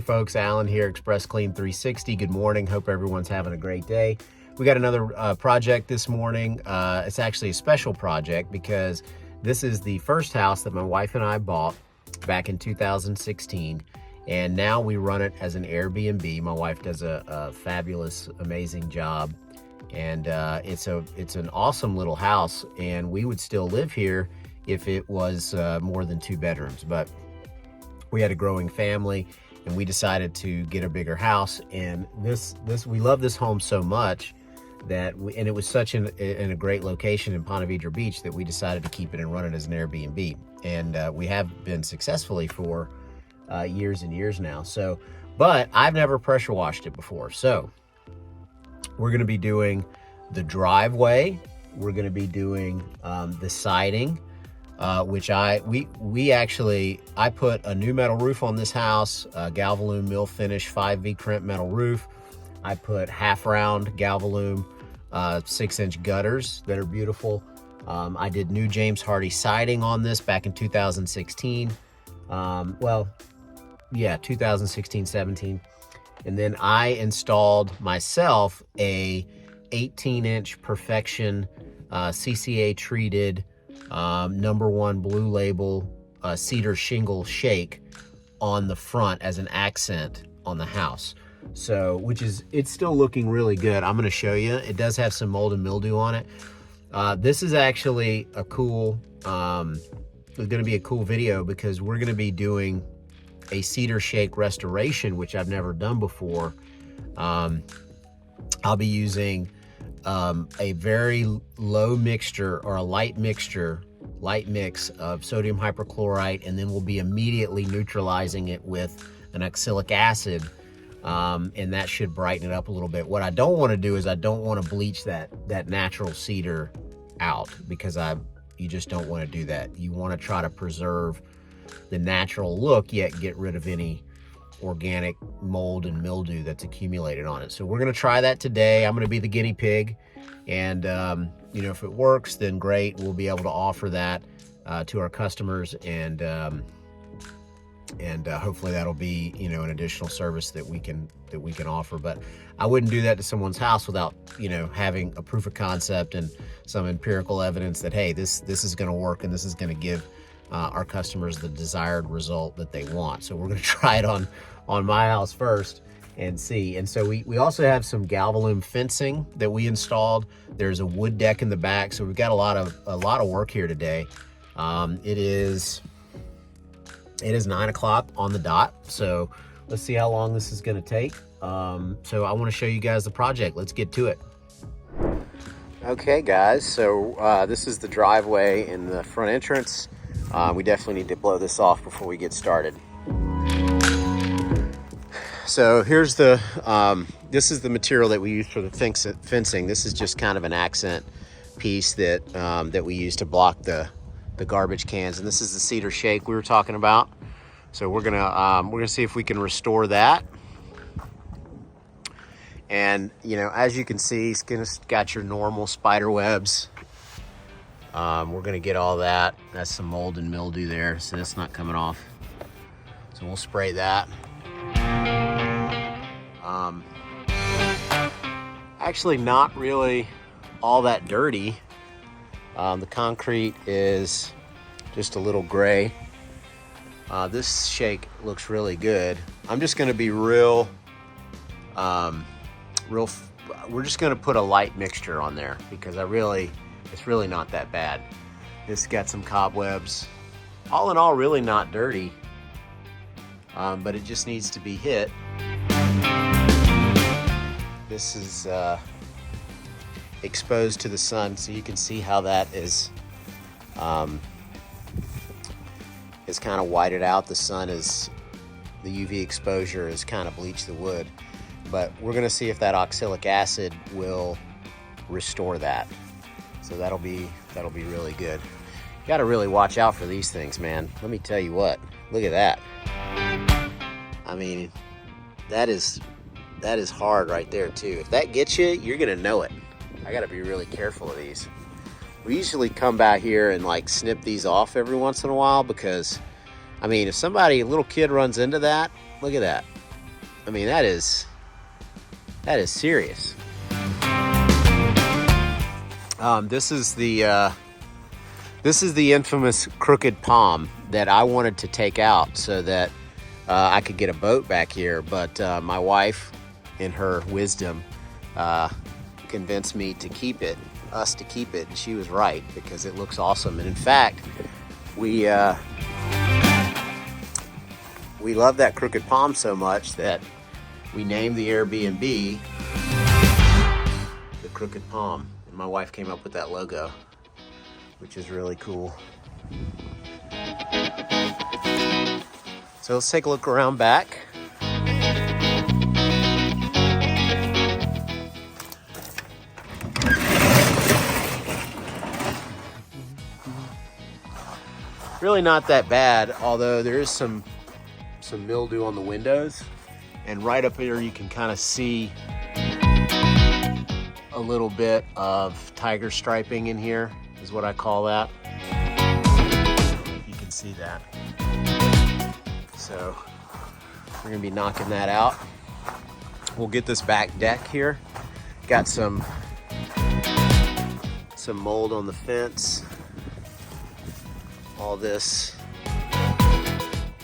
folks, Alan here, Express Clean 360. Good morning. Hope everyone's having a great day. We got another project this morning. It's actually a special project because this is the first house that my wife and I bought back in 2016. And now we run it as an Airbnb. My wife does a fabulous, amazing job. And it's an awesome little house, and we would still live here if it was more than 2 bedrooms. But we had a growing family, and we decided to get a bigger house. And we love this home so much that and it was such in a great location in Ponte Vedra Beach that we decided to keep it and run it as an Airbnb. And we have been successfully for years and years now. So, but I've never pressure washed it before. So we're going to be doing the driveway. We're going to be doing the siding. Which I put a new metal roof on this house, Galvalume mill finish 5V crimp metal roof. I put half round Galvalume 6-inch gutters that are beautiful. I did new James Hardie siding on this back in 2016. 2016-17. And then I installed myself a 18-inch Perfection CCA treated #1 blue label cedar shingle shake on the front as an accent on the house. So, it's still looking really good. I'm going to show you. It does have some mold and mildew on it. This is actually a cool, it's going to be a cool video because we're going to be doing a cedar shake restoration, which I've never done before. I'll be using a very low mixture or a light mix of sodium hypochlorite, and then we'll be immediately neutralizing it with an oxalic acid, and that should brighten it up a little bit. What I don't want to do is I don't want to bleach that natural cedar out, because you just don't want to do that. You want to try to preserve the natural look, yet get rid of any organic mold and mildew that's accumulated on it. So we're going to try that today. I'm going to be the guinea pig, and if it works, then great. We'll be able to offer that to our customers, and hopefully that'll be an additional service that we can offer. But I wouldn't do that to someone's house without having a proof of concept and some empirical evidence that, hey, this is going to work, and this is going to give our customers the desired result that they want. So we're going to try it on my house first and see. And so we also have some Galvalume fencing that we installed. There's a wood deck in the back, so we've got a lot of work here today. It is 9 o'clock on the dot, so let's see how long this is going to take. So I want to show you guys the project. Let's get to it. Okay, guys, so this is the driveway in the front entrance. We definitely need to blow this off before we get started. So here's this is the material that we use for the fencing. This is just kind of an accent piece that we use to block the garbage cans. And this is the cedar shake we were talking about. So we're gonna see if we can restore that. And as you can see, it's got your normal spider webs. We're gonna get all that. That's some mold and mildew there, so that's not coming off. So we'll spray that. Actually not really all that dirty. The concrete is just a little gray. This shake looks really good. I'm just gonna be we're just gonna put a light mixture on there because it's really not that bad. This got some cobwebs. All in all, really not dirty, but it just needs to be hit. This is exposed to the sun, so you can see how that is kind of whited out. The UV exposure has kind of bleached the wood, but we're gonna see if that oxalic acid will restore that. So that'll be really good. You gotta really watch out for these things, man. Let me tell you what, look at that. I mean, that is hard right there too. If that gets you, you're gonna know it. I gotta be really careful of these. We usually come back here and like snip these off every once in a while because, I mean, if a little kid runs into that, look at that. I mean, that is serious. This is the infamous crooked palm that I wanted to take out so that I could get a boat back here, but my wife, in her wisdom, convinced me to keep it, and she was right, because it looks awesome. And in fact, we love that crooked palm so much that we named the AirBNB the Crooked Palm, and my wife came up with that logo, which is really cool. So let's take a look around back. Really not that bad, although there is some mildew on the windows, and right up here you can kind of see a little bit of tiger striping in here, is what I call that. You can see that. So we're gonna be knocking that out. We'll get this back deck here. Got some mold on the fence. All this,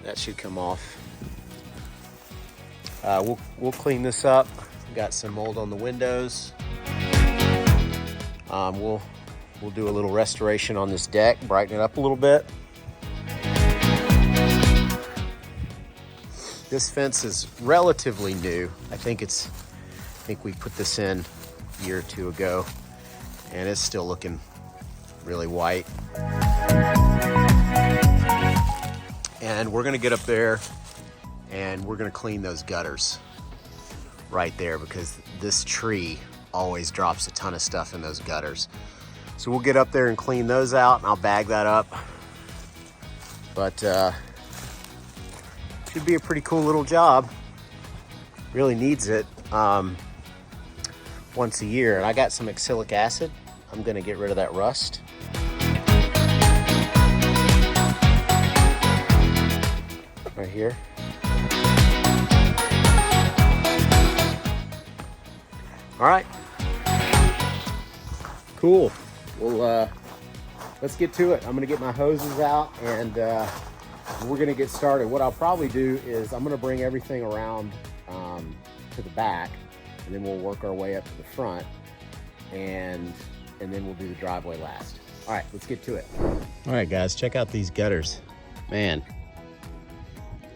that should come off. We'll clean this up. Got some mold on the windows. We'll do a little restoration on this deck, brighten it up a little bit. This fence is relatively new. I think we put this in a year or two ago, and it's still looking really white. And we're gonna get up there and we're gonna clean those gutters right there, because this tree always drops a ton of stuff in those gutters. So we'll get up there and clean those out, and I'll bag that up. But should be a pretty cool little job. Really needs it once a year. And I got some oxalic acid. I'm gonna get rid of that rust. Right here. All right. Cool. Well, let's get to it. I'm gonna get my hoses out, and we're gonna get started. What I'll probably do is I'm gonna bring everything around to the back, and then we'll work our way up to the front, and then we'll do the driveway last. All right, let's get to it. All right, guys, check out these gutters. Man,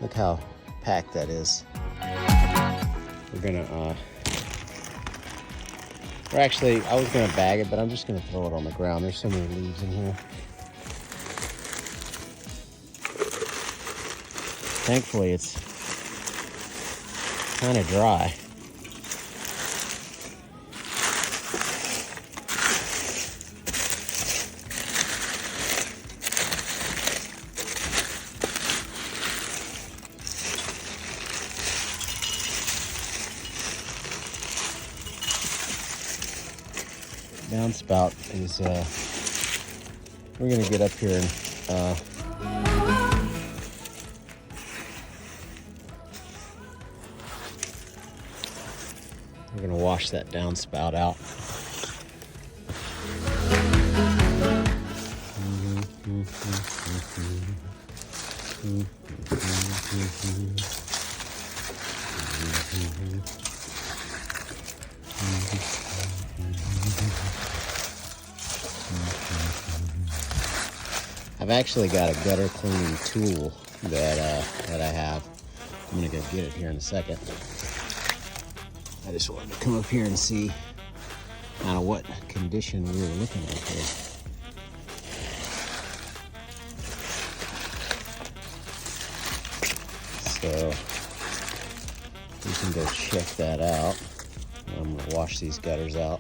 look how packed that is. We're gonna, I was gonna bag it, but I'm just gonna throw it on the ground. There's so many leaves in here. Thankfully, it's kind of dry. Downspout is, we're gonna get up here and we're gonna wash that downspout out. I've actually got a gutter cleaning tool that I have. I'm gonna go get it here in a second. I just wanted to come up here and see kind of what condition we were looking at here. So we can go check that out. I'm gonna wash these gutters out.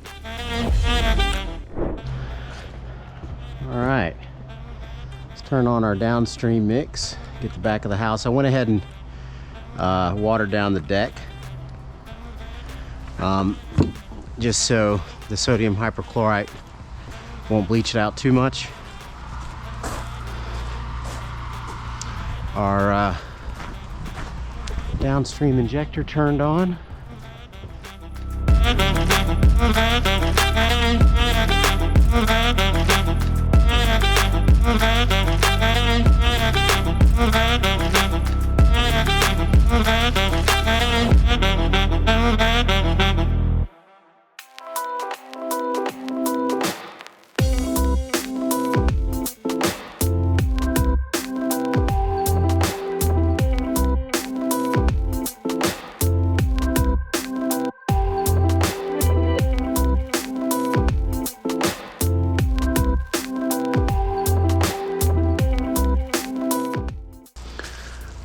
All right, let's turn on our downstream mix, get the back of the house. I went ahead and watered down the deck, just so the sodium hypochlorite won't bleach it out too much. Our Downstream injector turned on.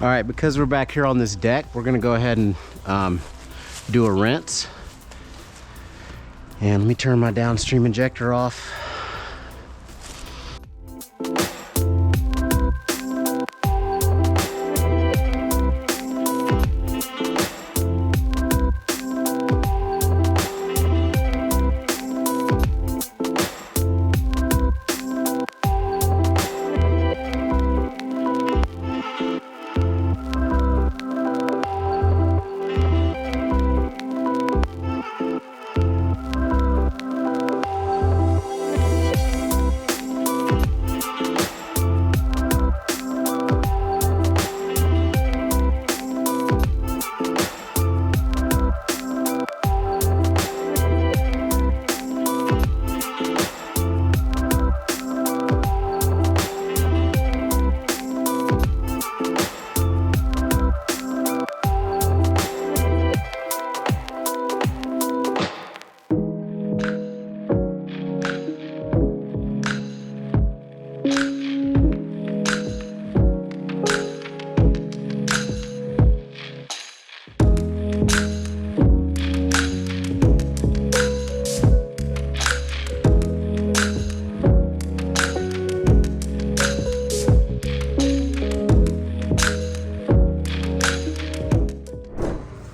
All right, because we're back here on this deck, we're gonna go ahead and do a rinse. And let me turn my downstream injector off.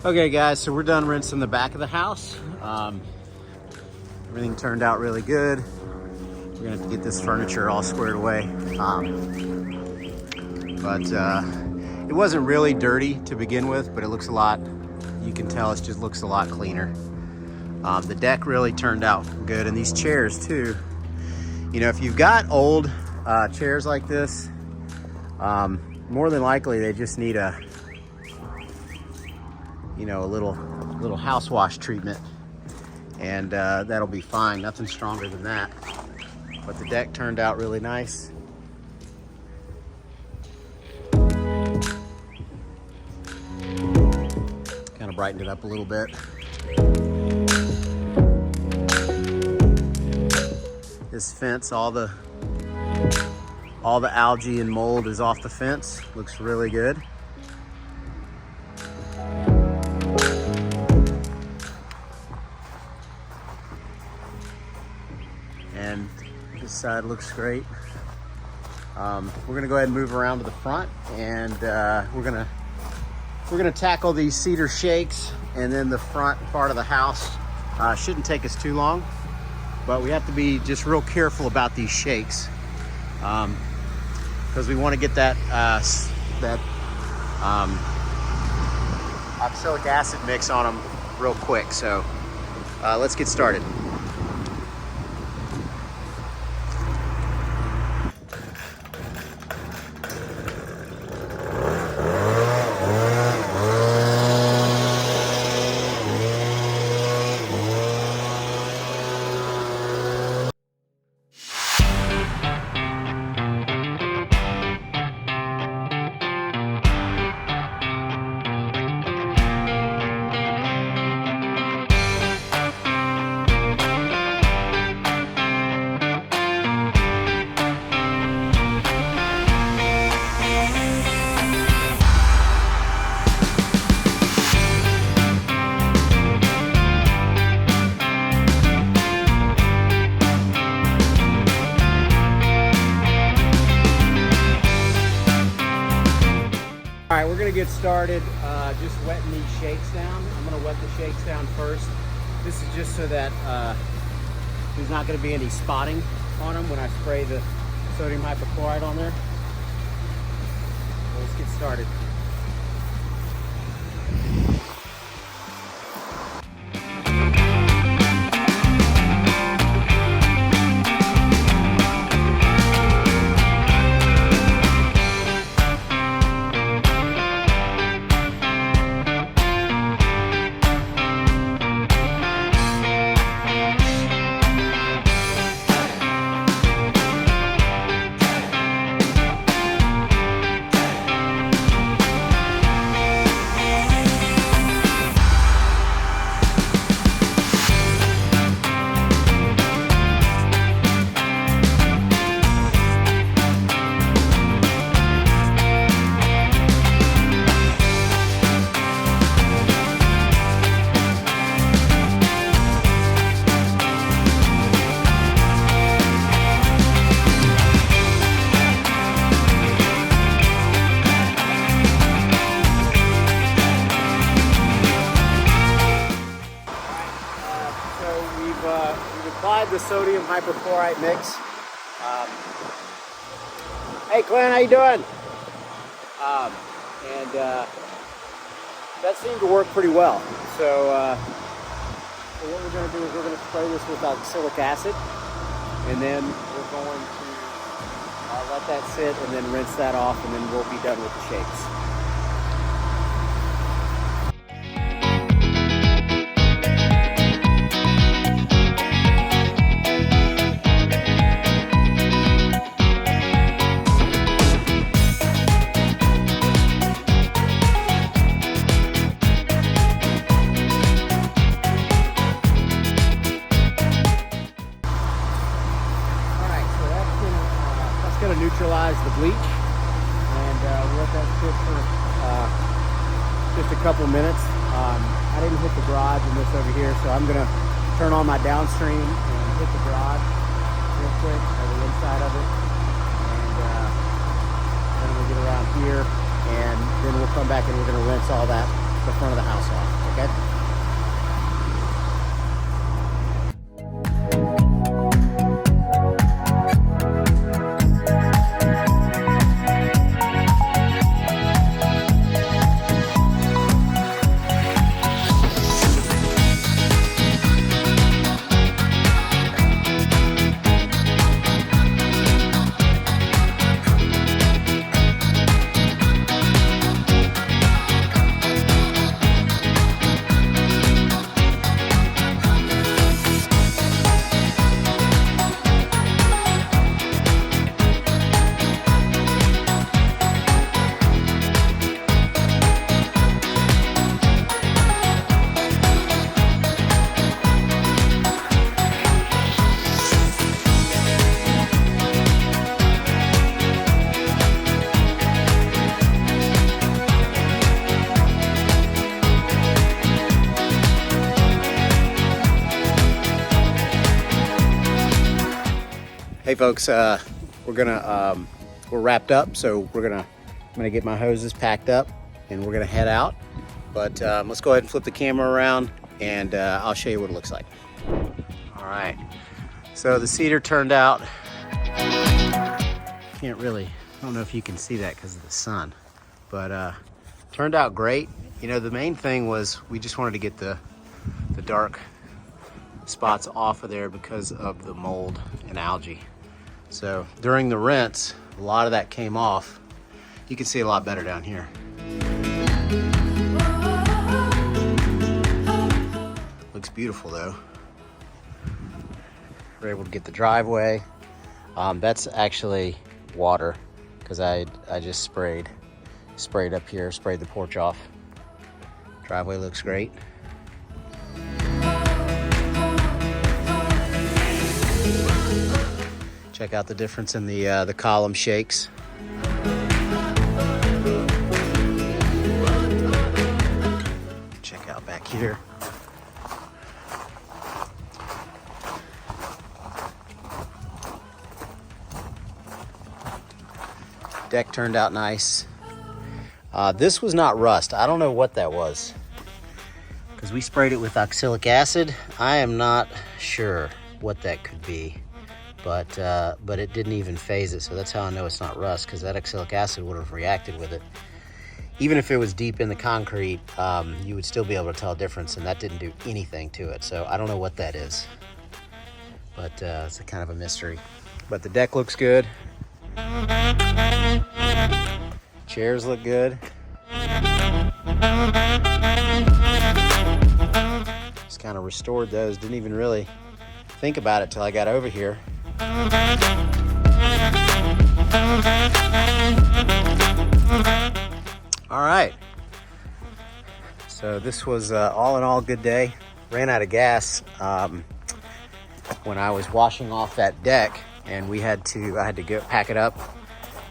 Okay guys, so we're done rinsing the back of the house. Everything turned out really good. We're gonna have to get this furniture all squared away. It wasn't really dirty to begin with, but it looks a lot, you can tell it just looks a lot cleaner. The deck really turned out good, and these chairs too. You know, if you've got old chairs like this, more than likely they just need a little house wash treatment, and that'll be fine. Nothing stronger than that. But the deck turned out really nice. Kind of brightened it up a little bit. This fence, all the algae and mold is off the fence. Looks really good. And this side looks great. We're gonna go ahead and move around to the front, and we're gonna tackle these cedar shakes, and then the front part of the house shouldn't take us too long, but we have to be just real careful about these shakes because we want to get that oxalic acid mix on them real quick. So let's get started. All right, we're gonna get started just wetting these shakes down. I'm gonna wet the shakes down first. This is just so that there's not gonna be any spotting on them when I spray the sodium hypochlorite on there. So let's get started. Applied the sodium hypochlorite mix. Hey Clint, how you doing? That seemed to work pretty well. So what we're going to do is we're going to spray this with oxalic acid, and then we're going to let that sit and then rinse that off, and then we'll be done with the shakes. Neutralize the bleach, and we'll let that sit for just a couple minutes. I didn't hit the garage in this over here, so I'm going to turn on my downstream and hit the garage real quick, or the inside of it, and then we'll get around here, and then we'll come back and we're going to rinse all that, the front of the house off, okay? Hey folks, we're wrapped up, so I'm gonna get my hoses packed up and we're gonna head out. But let's go ahead and flip the camera around, and I'll show you what it looks like. All right, so the cedar turned out, I don't know if you can see that because of the sun, but turned out great. You know, the main thing was we just wanted to get the dark spots off of there because of the mold and algae. So during the rinse, a lot of that came off. You can see a lot better down here. Looks beautiful though. We're able to get the driveway. That's actually water because I just sprayed up here, sprayed the porch off. Driveway looks great. Check out the difference in the column shakes. Check out back here. Deck turned out nice. This was not rust. I don't know what that was, because we sprayed it with oxalic acid. I am not sure what that could be. But it didn't even phase it, so that's how I know it's not rust, because that oxalic acid would have reacted with it. even if it was deep in the concrete, you would still be able to tell a difference, and that didn't do anything to it. So I don't know what that is, but it's a kind of a mystery. But the deck looks good. Chairs look good. Just kind of restored those. Didn't even really think about it till I got over here. All right. So this was all in all good day. Ran out of gas when I was washing off that deck, and I had to go pack it up,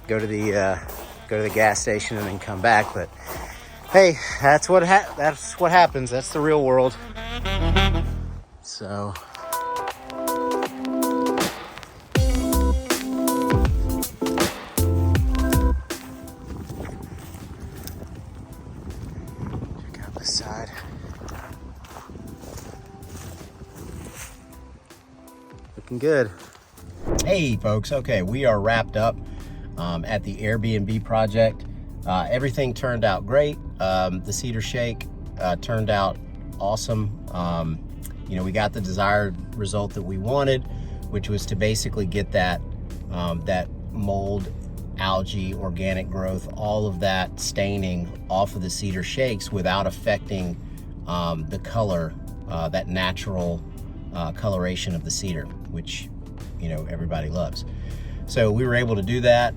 go to the gas station, and then come back. But hey, that's what happens. That's the real world. So check out this side. Looking good. Hey folks, okay, we are wrapped up at the AirBNB project. Everything turned out great. The cedar shake turned out awesome. You know, we got the desired result that we wanted, which was to basically get that mold, algae, organic growth, all of that staining off of the cedar shakes without affecting the color, that natural coloration of the cedar, which, you know, everybody loves. So we were able to do that.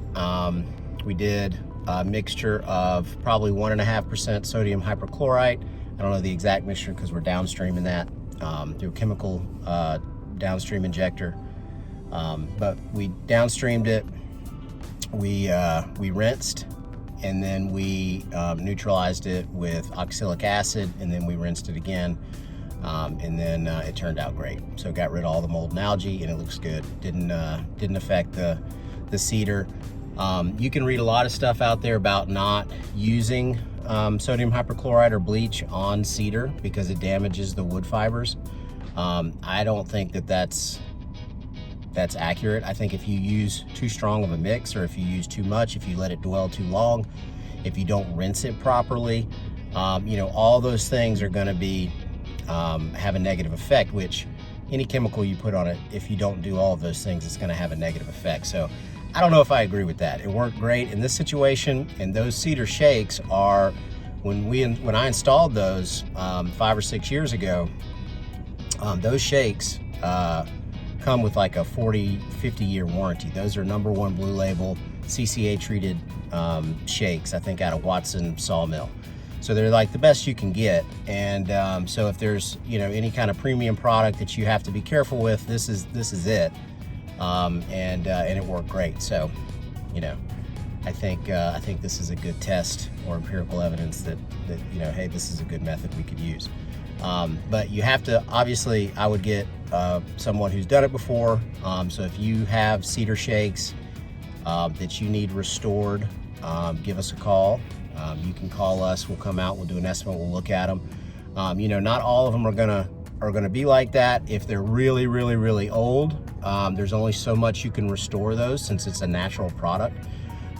We did a mixture of probably 1.5% sodium hypochlorite. I don't know the exact mixture because we're downstreaming that through a chemical downstream injector. But we downstreamed it. We rinsed, and then we neutralized it with oxalic acid, and then we rinsed it again. And then it turned out great. So got rid of all the mold and algae, and it looks good. Didn't affect the cedar. You can read a lot of stuff out there about not using sodium hypochlorite or bleach on cedar because it damages the wood fibers. I don't think that's accurate. I think if you use too strong of a mix, or if you use too much, if you let it dwell too long, if you don't rinse it properly, you know, all those things are going to be have a negative effect, which any chemical you put on it, if you don't do all of those things, it's going to have a negative effect. So I don't know if I agree with that. It worked great in this situation, and those cedar shakes are, when I installed those 5 or 6 years ago, those shakes come with like a 40-50 year warranty. Those are #1 Blue Label CCA treated shakes, I think out of Watson Sawmill. So they're like the best you can get. And so if there's, you know, any kind of premium product that you have to be careful with, this is it. And it worked great. So, you know, I think this is a good test or empirical evidence that you know, hey, this is a good method we could use. But you have to, obviously, I would get someone who's done it before. So if you have cedar shakes that you need restored, give us a call. You can call us. We'll come out. We'll do an estimate. We'll look at them. You know, not all of them are gonna be like that. If they're really, really, really old, there's only so much you can restore those since it's a natural product.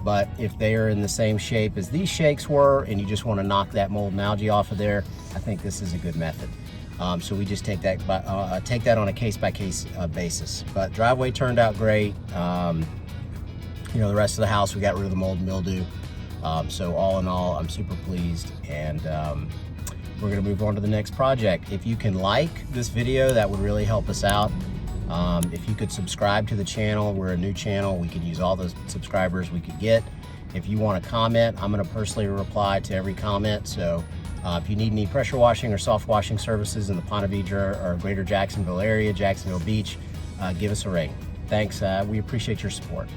But if they are in the same shape as these shakes were, and you just want to knock that mold and algae off of there, I think this is a good method. So we just take that on a case-by-case basis. But driveway turned out great. You know, the rest of the house, we got rid of the mold and mildew. So all in all, I'm super pleased, and we're gonna move on to the next project. If you can like this video, that would really help us out. If you could subscribe to the channel, we're a new channel. We could use all the subscribers we could get. If you want to comment, I'm gonna personally reply to every comment. So if you need any pressure washing or soft washing services in the Ponte Vedra or greater Jacksonville area, Jacksonville Beach, give us a ring. Thanks, we appreciate your support.